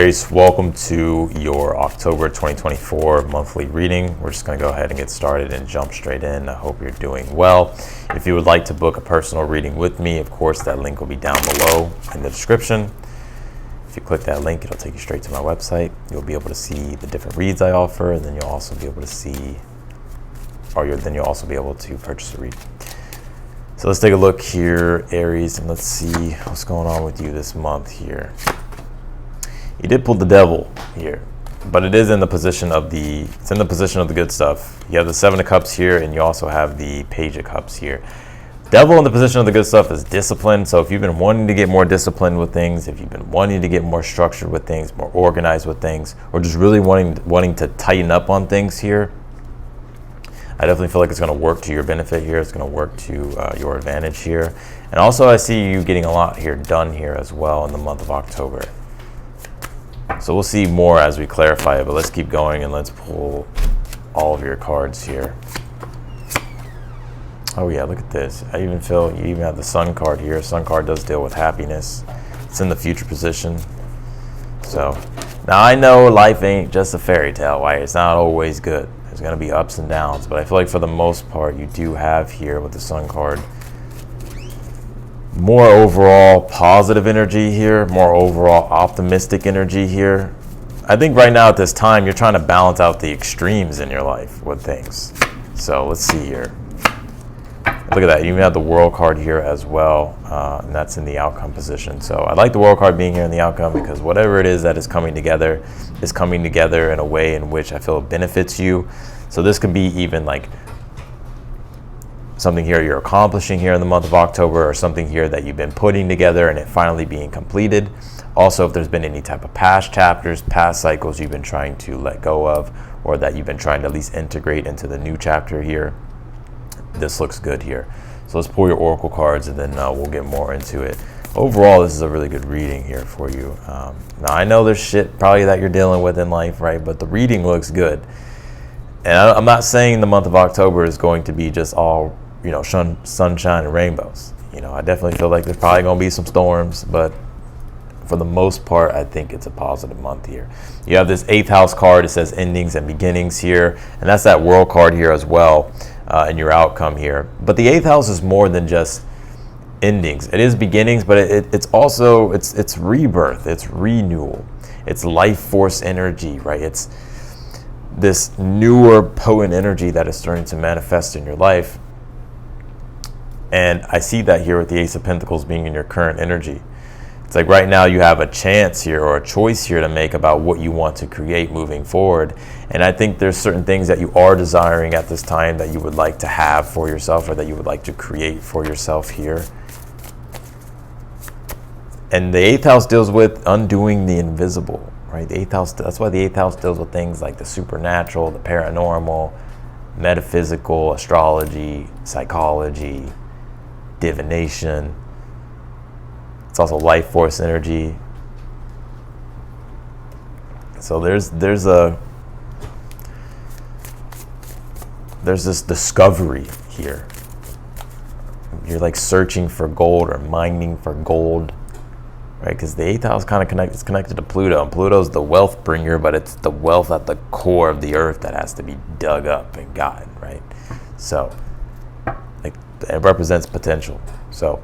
Aries, welcome to your October 2024 monthly reading. We're just going to go ahead and get started and jump straight in. I hope you're doing well. If you would like to book a personal reading with me, of course, that link will be down below in the description. If you click that link, it'll take you straight to my website. You'll be able to see the different reads I offer, and then you'll also be able to see, then you'll also be able to purchase a reading. So let's take a look here, Aries, and let's see what's going on with you this month here. You did pull the Devil here, but it is in the position of the good stuff. You have the Seven of Cups here, and you also have the Page of Cups here. Devil in the position of the good stuff is discipline. So if you've been wanting to get more disciplined with things, if you've been wanting to get more structured with things, more organized with things, or just really wanting to tighten up on things here, I definitely feel like it's going to work to your benefit here. It's going to work to your advantage here. And also I see you getting a lot here done here as well in the month of October. So we'll see more as we clarify it, but let's keep going and let's pull all of your cards here. Oh yeah, look at this. I even feel you even have the Sun card here. Sun card does deal with happiness. It's in the future position. So now I know life ain't just a fairy tale, right? It's not always good. There's going to be ups and downs, but I feel like for the most part you do have here with the Sun card more overall positive energy here, more overall optimistic energy here. I think right now at this time you're trying to balance out the extremes in your life with things. So let's see here. Look at that. You even have the World card here as well, and that's in the outcome position. So I like the World card being here in the outcome because whatever it is that is coming together in a way in which I feel it benefits you. So this could be even like something here you're accomplishing here in the month of October, or something here that you've been putting together and it finally being completed. Also, if there's been any type of past chapters, past cycles you've been trying to let go of, or that you've been trying to at least integrate into the new chapter here, this looks good here. So let's pull your Oracle cards and then we'll get more into it. Overall, this is a really good reading here for you. Now, I know there's shit probably that you're dealing with in life, right? But the reading looks good. And I'm not saying the month of October is going to be just all, sunshine and rainbows. I definitely feel like there's probably going to be some storms, but for the most part, I think it's a positive month here. You have this 8th house card. It says endings and beginnings here, and that's that World card here as well in your outcome here. But the 8th house is more than just endings. It is beginnings, but it's also it's rebirth, it's renewal, it's life force energy, right? It's this newer potent energy that is starting to manifest in your life. And I see that here with the Ace of Pentacles being in your current energy. It's like right now you have a chance here or a choice here to make about what you want to create moving forward. And I think there's certain things that you are desiring at this time that you would like to have for yourself, or that you would like to create for yourself here. And the 8th house deals with undoing the invisible, right? The 8th house, that's why the 8th house deals with things like the supernatural, the paranormal, metaphysical, astrology, psychology, divination. It's also life force energy. So there's this discovery here. You're like searching for gold or mining for gold, right? Because the 8th house kind of it's connected to Pluto, and Pluto's the wealth bringer, but it's the wealth at the core of the earth that has to be dug up and gotten, right? So it represents potential. So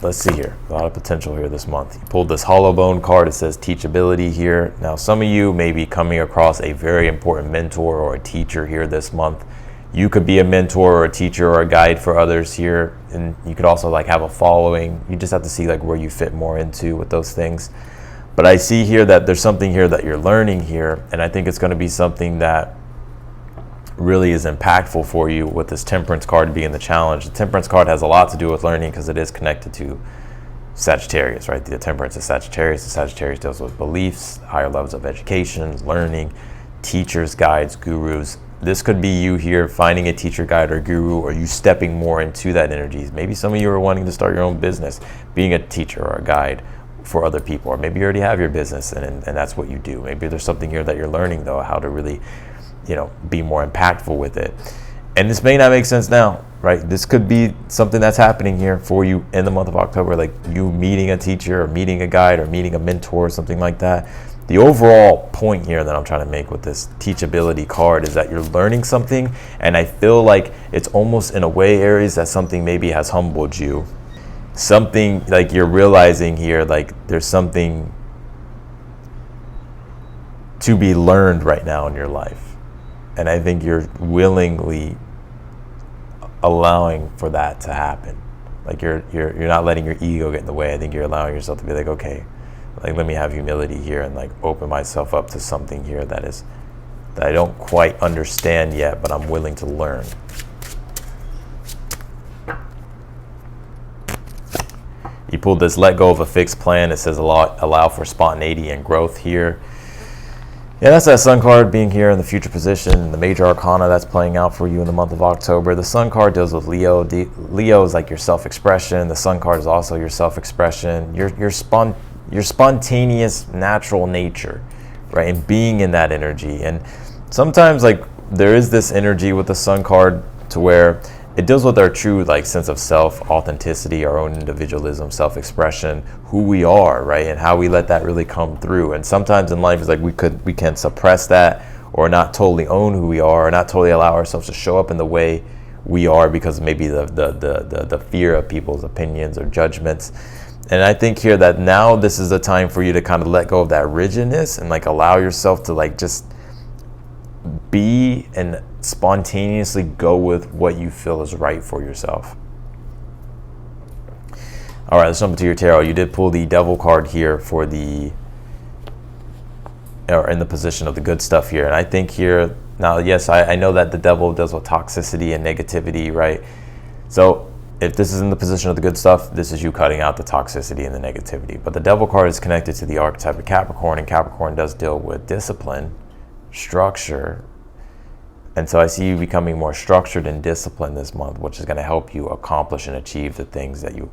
let's see here. A lot of potential here this month. You pulled this hollow bone card. It says teachability here. Now, some of you may be coming across a very important mentor or a teacher here this month. You could be a mentor or a teacher or a guide for others here. And you could also have a following. You just have to see where you fit more into with those things. But I see here that there's something here that you're learning here. And I think it's going to be something that really is impactful for you with this Temperance card being the challenge. The Temperance card has a lot to do with learning because it is connected to Sagittarius, right? The Temperance is Sagittarius. The Sagittarius deals with beliefs, higher levels of education, learning, teachers, guides, gurus. This could be you here finding a teacher, guide, or guru, or you stepping more into that energy. Maybe some of you are wanting to start your own business, being a teacher or a guide for other people, or maybe you already have your business and that's what you do. Maybe there's something here that you're learning though, how to really be more impactful with it. And this may not make sense now, right? This could be something that's happening here for you in the month of October, like you meeting a teacher or meeting a guide or meeting a mentor or something like that. The overall point here that I'm trying to make with this teachability card is that you're learning something, and I feel like it's almost in a way, Aries, that something maybe has humbled you. Something like you're realizing here, like there's something to be learned right now in your life. And I think you're willingly allowing for that to happen. Like you're not letting your ego get in the way. I think you're allowing yourself to be like, okay, like let me have humility here and like open myself up to something here that I don't quite understand yet, but I'm willing to learn. You pulled this let go of a fixed plan. It says allow for spontaneity and growth here. Yeah, that's that Sun card being here in the future position, the major arcana that's playing out for you in the month of October. The Sun card deals with Leo. Leo is like your self-expression. The Sun card is also your self-expression, your spontaneous, natural nature, right? And being in that energy. And sometimes like there is this energy with the Sun card to where it deals with our true like sense of self, authenticity, our own individualism, self-expression, who we are, right? And how we let that really come through. And sometimes in life it's like we can suppress that or not totally own who we are or not totally allow ourselves to show up in the way we are because maybe the fear of people's opinions or judgments. And I think here that now this is the time for you to kind of let go of that rigidness and like allow yourself to like just be and spontaneously go with what you feel is right for yourself. All right, let's jump into your tarot. You did pull the Devil card here for in the position of the good stuff here. And I think here, now, yes, I know that the Devil deals with toxicity and negativity, right? So if this is in the position of the good stuff, this is you cutting out the toxicity and the negativity. But the Devil card is connected to the archetype of Capricorn, and Capricorn does deal with discipline, structure. And so I see you becoming more structured and disciplined this month, which is going to help you accomplish and achieve the things that you're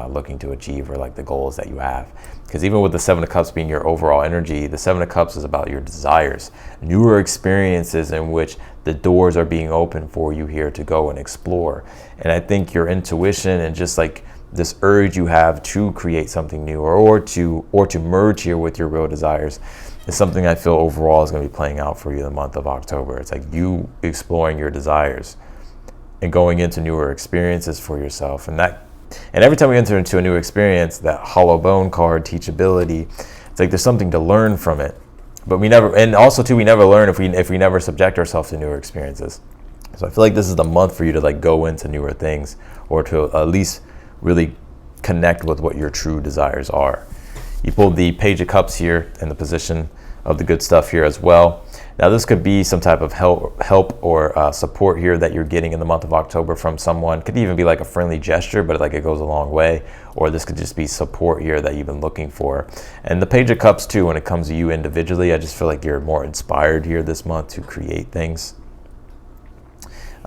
looking to achieve, or like the goals that you have. Because even with the Seven of Cups being your overall energy, the Seven of Cups is about your desires, newer experiences in which the doors are being opened for you here to go and explore. And I think your intuition and just like this urge you have to create something new or to merge here with your real desires is something I feel overall is going to be playing out for you in the month of October. It's like you exploring your desires and going into newer experiences for yourself. And every time we enter into a new experience, that hollow bone card, teachability, it's like there's something to learn from it. But we never learn if we never subject ourselves to newer experiences. So I feel like this is the month for you to like go into newer things, or to at least really connect with what your true desires are. You pulled the Page of Cups here in the position of the good stuff here as well. Now this could be some type of help or support here that you're getting in the month of October from someone. Could even be like a friendly gesture, but like it goes a long way. Or this could just be support here that you've been looking for. And the Page of Cups too, when it comes to you individually, I just feel like you're more inspired here this month to create things.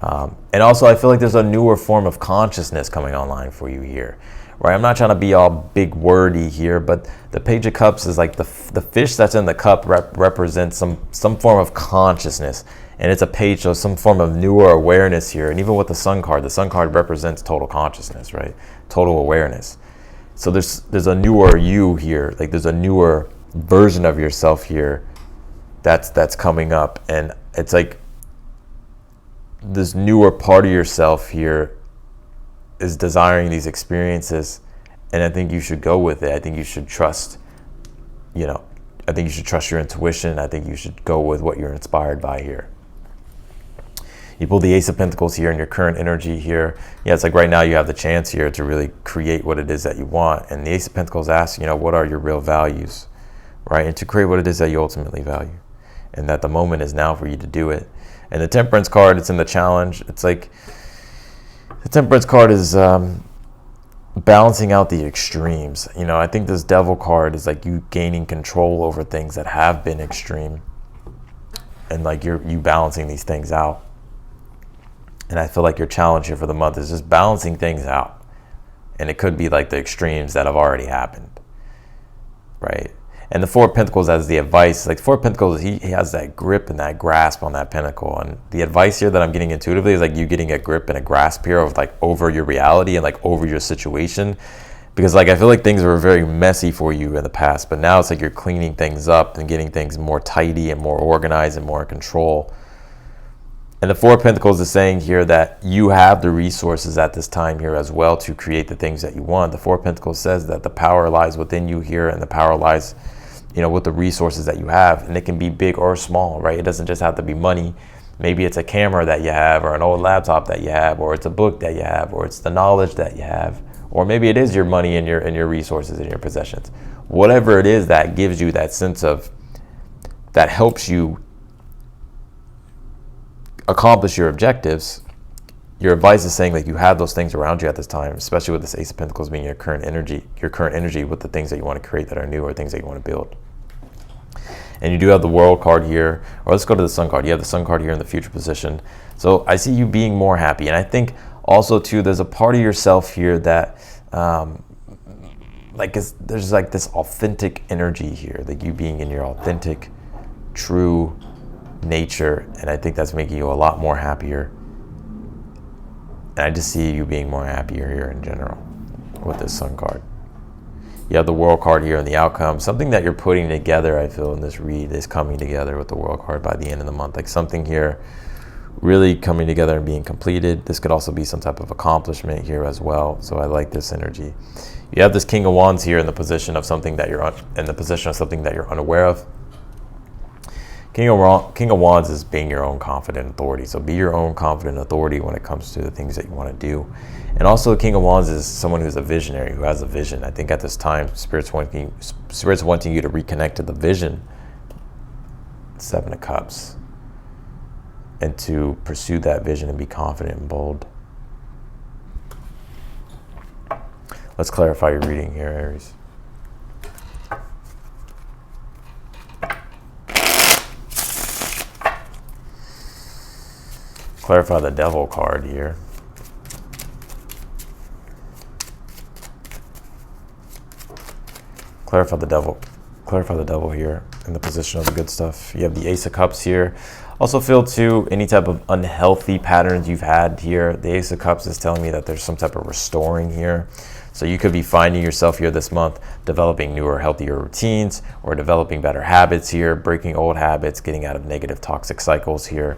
And also I feel like there's a newer form of consciousness coming online for you here. Right, I'm not trying to be all big wordy here, but the Page of Cups is like the fish that's in the cup represents some form of consciousness, and it's a page of some form of newer awareness here. And even with the Sun card represents total consciousness, right? Total awareness. So there's a newer you here, like there's a newer version of yourself here that's coming up, and it's like this newer part of yourself here is desiring these experiences, and I think you should go with it. I think you should trust, I think you should trust your intuition. I think you should go with what you're inspired by here. You pull the Ace of Pentacles here in your current energy here. Yeah, it's like right now you have the chance here to really create what it is that you want. And the Ace of Pentacles asks, what are your real values, right? And to create what it is that you ultimately value. And that the moment is now for you to do it. And the Temperance card, it's in the challenge. It's like, the Temperance card is balancing out the extremes. I think this Devil card is like you gaining control over things that have been extreme, and like you balancing these things out. And I feel like your challenge here for the month is just balancing things out. And it could be like the extremes that have already happened, right? And the Four of Pentacles as the advice, like Four of Pentacles, he has that grip and that grasp on that pentacle. And the advice here that I'm getting intuitively is like you getting a grip and a grasp here of like over your reality and like over your situation. Because like I feel like things were very messy for you in the past, but now it's like you're cleaning things up and getting things more tidy and more organized and more in control. And the Four of Pentacles is saying here that you have the resources at this time here as well to create the things that you want. The Four of Pentacles says that the power lies within you here, and the power lies, you know, with the resources that you have. And it can be big or small, right? It doesn't just have to be money. Maybe it's a camera that you have, or an old laptop that you have, or it's a book that you have, or it's the knowledge that you have, or maybe it is your money and your resources and your possessions. Whatever it is that gives you that sense of, that helps you accomplish your objectives, your advice is saying like you have those things around you at this time, especially with this Ace of Pentacles being your current energy with the things that you want to create that are new or things that you want to build. And you do have the World card here, or let's go to the Sun card. You have the Sun card here in the future position. So I see you being more happy. And I think also too, there's a part of yourself here that there's like this authentic energy here, like you being in your authentic, true nature, and I think that's making you a lot more happier. And I just see you being more happier here in general with this Sun card. You have the World card here and the outcome. Something that you're putting together, I feel, in this read is coming together with the World card by the end of the month. Like something here really coming together and being completed. This could also be some type of accomplishment here as well. So I like this energy. You have this King of Wands here in the position of something that you're unaware of. King of Wands is being your own confident authority. So be your own confident authority when it comes to the things that you want to do. And also King of Wands is someone who's a visionary, who has a vision. I think at this time, Spirit's wanting you to reconnect to the vision, Seven of Cups, and to pursue that vision and be confident and bold. Let's clarify your reading here, Aries. Clarify the Devil card here. Clarify the Devil here in the position of the good stuff. You have the Ace of Cups here. Also feel too any type of unhealthy patterns you've had here. The Ace of Cups is telling me that there's some type of restoring here. So you could be finding yourself here this month developing newer, healthier routines, or developing better habits here, breaking old habits, getting out of negative, toxic cycles here.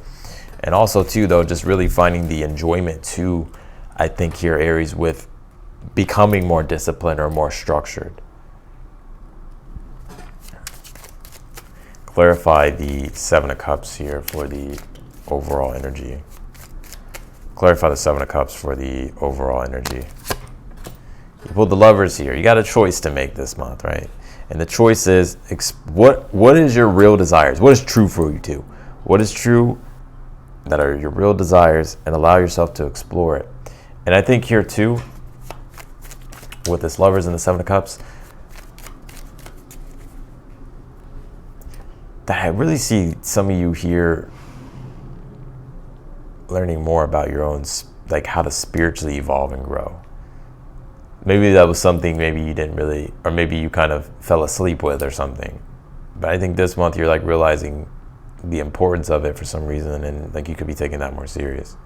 And also too, though, just really finding the enjoyment too, I think here, Aries, with becoming more disciplined or more structured. Clarify the Seven of Cups here for the overall energy. Clarify the Seven of Cups for the overall energy. You pulled the Lovers here. You got a choice to make this month, right? And the choice is, what is your real desires? What is true for you too? What is true that are your real desires, and allow yourself to explore it. And I think here too, with this Lovers and the Seven of Cups, that I really see some of you here learning more about your own, like how to spiritually evolve and grow. Maybe that was something maybe you didn't really, or maybe you kind of fell asleep with or something. But I think this month you're like realizing the importance of it for some reason, and like you could be taking that more serious.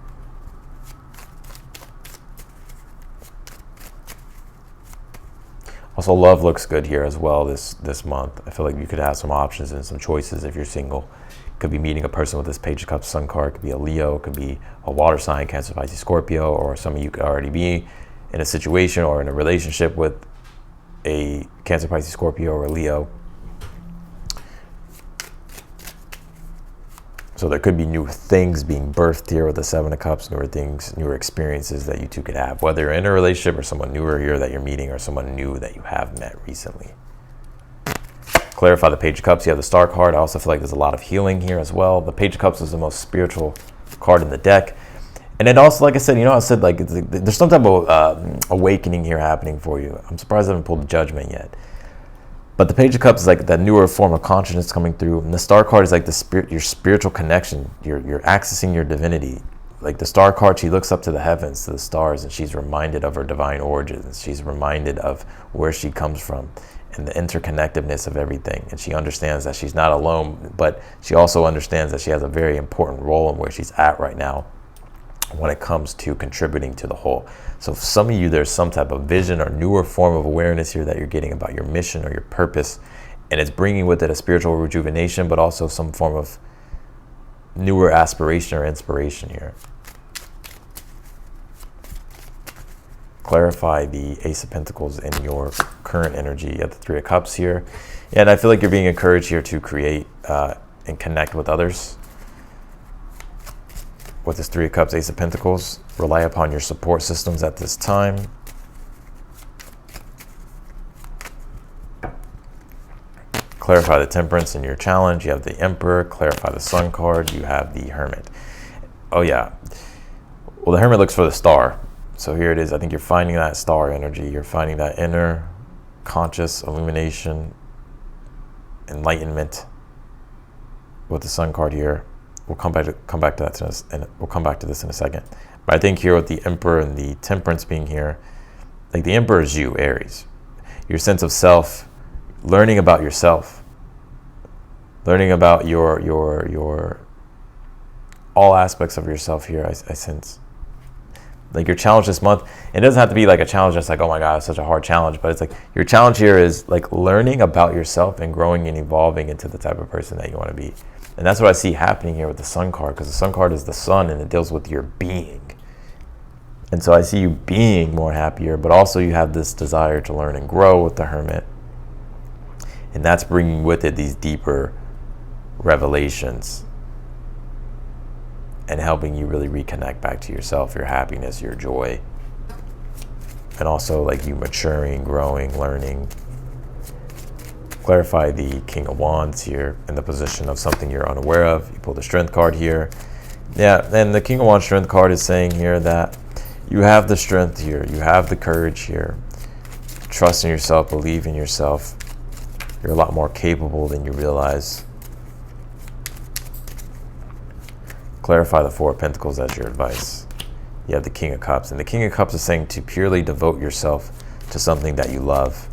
Also, love looks good here as well this month. I feel like you could have some options and some choices if you're single. Could be meeting a person with this Page of Cups Sun card. Could be a Leo. Could be a water sign, Cancer, Pisces, Scorpio, or some of you could already be in a situation or in a relationship with a Cancer, Pisces, Scorpio, or a Leo. So there could be new things being birthed here with the Seven of Cups, newer things, newer experiences that you two could have, whether you're in a relationship or someone newer here that you're meeting or someone new that you have met recently. Clarify the Page of Cups. You have the Star card. I also feel like there's a lot of healing here as well. The Page of Cups is the most spiritual card in the deck. And then also, like I said, I said like there's some type of awakening here happening for you. I'm surprised I haven't pulled the Judgment yet. But the Page of Cups is like that newer form of consciousness coming through. And the Star card is like the spirit, your spiritual connection. You're accessing your divinity. Like the Star card, she looks up to the heavens, to the stars, and she's reminded of her divine origins. She's reminded of where she comes from. and the interconnectedness of everything. And she understands that she's not alone, but she also understands that she has a very important role in where she's at right now when it comes to contributing to the whole. So for some of you, there's some type of vision or newer form of awareness here that you're getting about your mission or your purpose. And it's bringing with it a spiritual rejuvenation, but also some form of newer aspiration or inspiration here. Clarify the Ace of Pentacles in your current energy at the Three of Cups here. And I feel like you're being encouraged here to create and connect with others. With this Three of Cups, Ace of Pentacles, rely upon your support systems at this time. Clarify the Temperance in your challenge. You have the Emperor. Clarify the Sun card. You have the Hermit. Oh yeah. Well, the Hermit looks for the star. So here it is. I think you're finding that star energy. You're finding that inner conscious illumination, enlightenment with the Sun card here. We'll come back to that and we'll come back to this in a second. But I think here with the Emperor and the Temperance being here, like the Emperor is you, Aries. Your sense of self, learning about yourself, learning about your all aspects of yourself here. I sense. Like your challenge this month, it doesn't have to be like a challenge that's like, oh my God, it's such a hard challenge. But it's like your challenge here is like learning about yourself and growing and evolving into the type of person that you want to be. And that's what I see happening here with the Sun card, because the Sun card is the sun and it deals with your being. And so I see you being more happier, but also you have this desire to learn and grow with the Hermit. And that's bringing with it these deeper revelations and helping you really reconnect back to yourself, your happiness, your joy. And also like you maturing, growing, learning. Clarify the King of Wands here in the position of something you're unaware of. You pull the Strength card here. Yeah, and the King of Wands Strength card is saying here that you have the strength here. You have the courage here. Trust in yourself, believe in yourself. You're a lot more capable than you realize. Clarify the Four of Pentacles as your advice. You have the King of Cups. And the King of Cups is saying to purely devote yourself to something that you love.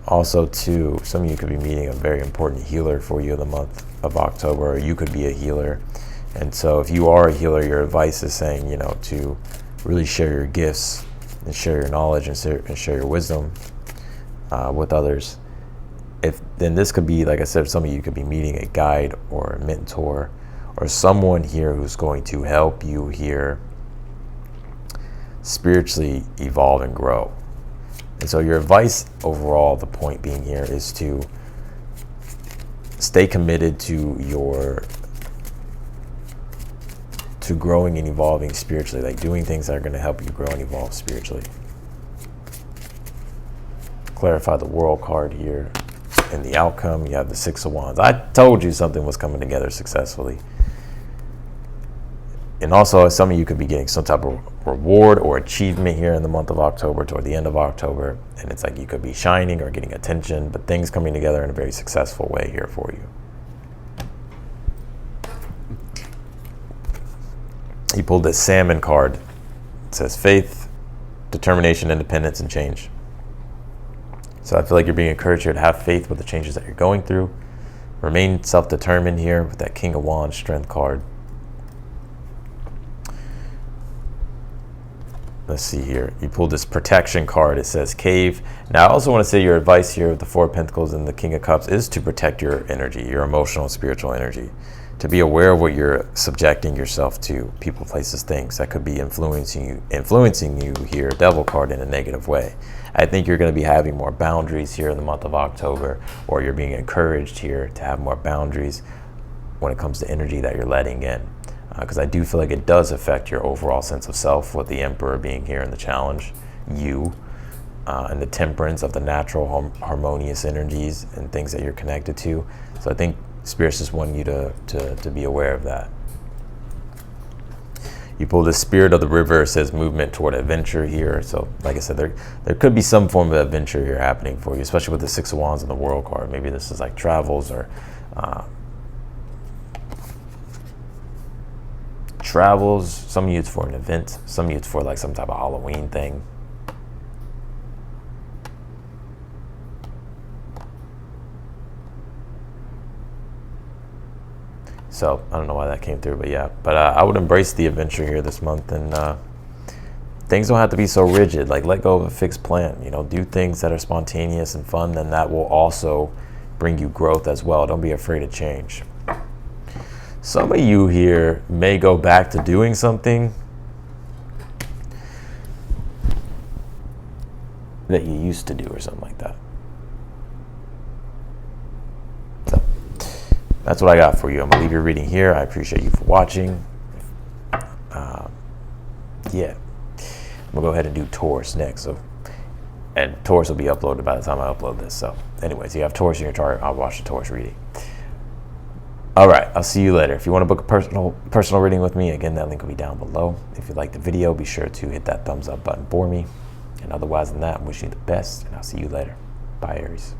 Also, too, some of you could be meeting a very important healer for you in the month of October, or you could be a healer. And so if you are a healer, your advice is saying, you know, to really share your gifts and share your knowledge and share your wisdom with others. Then this could be, like I said, some of you could be meeting a guide or a mentor or someone here who's going to help you here spiritually evolve and grow. And so your advice overall, the point being here, is to stay committed to growing and evolving spiritually, like doing things that are going to help you grow and evolve spiritually. Clarify the World card here. In the outcome, you have the Six of Wands. I told you something was coming together successfully. And also, some of you could be getting some type of reward or achievement here in the month of October, toward the end of October. And it's like you could be shining or getting attention, but things coming together in a very successful way here for you. He pulled this Salmon card. It says faith, determination, independence, and change. So I feel like you're being encouraged here to have faith with the changes that you're going through. Remain self-determined here with that King of Wands Strength card. Let's see here. You pulled this protection card. It says cave. Now, I also want to say your advice here with the Four of Pentacles and the King of Cups is to protect your energy, your emotional and spiritual energy. To be aware of what you're subjecting yourself to, people, places, things that could be influencing you here, Devil card, in a negative way. I think you're going to be having more boundaries here in the month of October, or you're being encouraged here to have more boundaries when it comes to energy that you're letting in. Because I do feel like it does affect your overall sense of self, with the Emperor being here in the challenge, you, and the Temperance of the natural harmonious energies and things that you're connected to. So I think Spirit's just wanting you to be aware of that. You pull the Spirit of the River. It says movement toward adventure here. So like I said, there could be some form of adventure here happening for you, especially with the Six of Wands and the World card. Maybe this is like travels or travels. Some of you it's for an event. Some of you it's for like some type of Halloween thing. So I don't know why that came through, but yeah. But I would embrace the adventure here this month, and things don't have to be so rigid. Like, let go of a fixed plan. You know, do things that are spontaneous and fun, and that will also bring you growth as well. Don't be afraid of change. Some of you here may go back to doing something that you used to do or something like that. So that's what I got for you. I'm gonna leave your reading here. I appreciate you for watching. Yeah, I'm gonna go ahead and do Taurus next. So, and Taurus will be uploaded by the time I upload this. So anyways, you have Taurus in your chart, I'll watch the Taurus reading. All right, I'll see you later. If you want to book a personal reading with me, again, that link will be down below. If you like the video, be sure to hit that thumbs up button for me. And otherwise than that, I'm wishing you the best, and I'll see you later. Bye, Aries.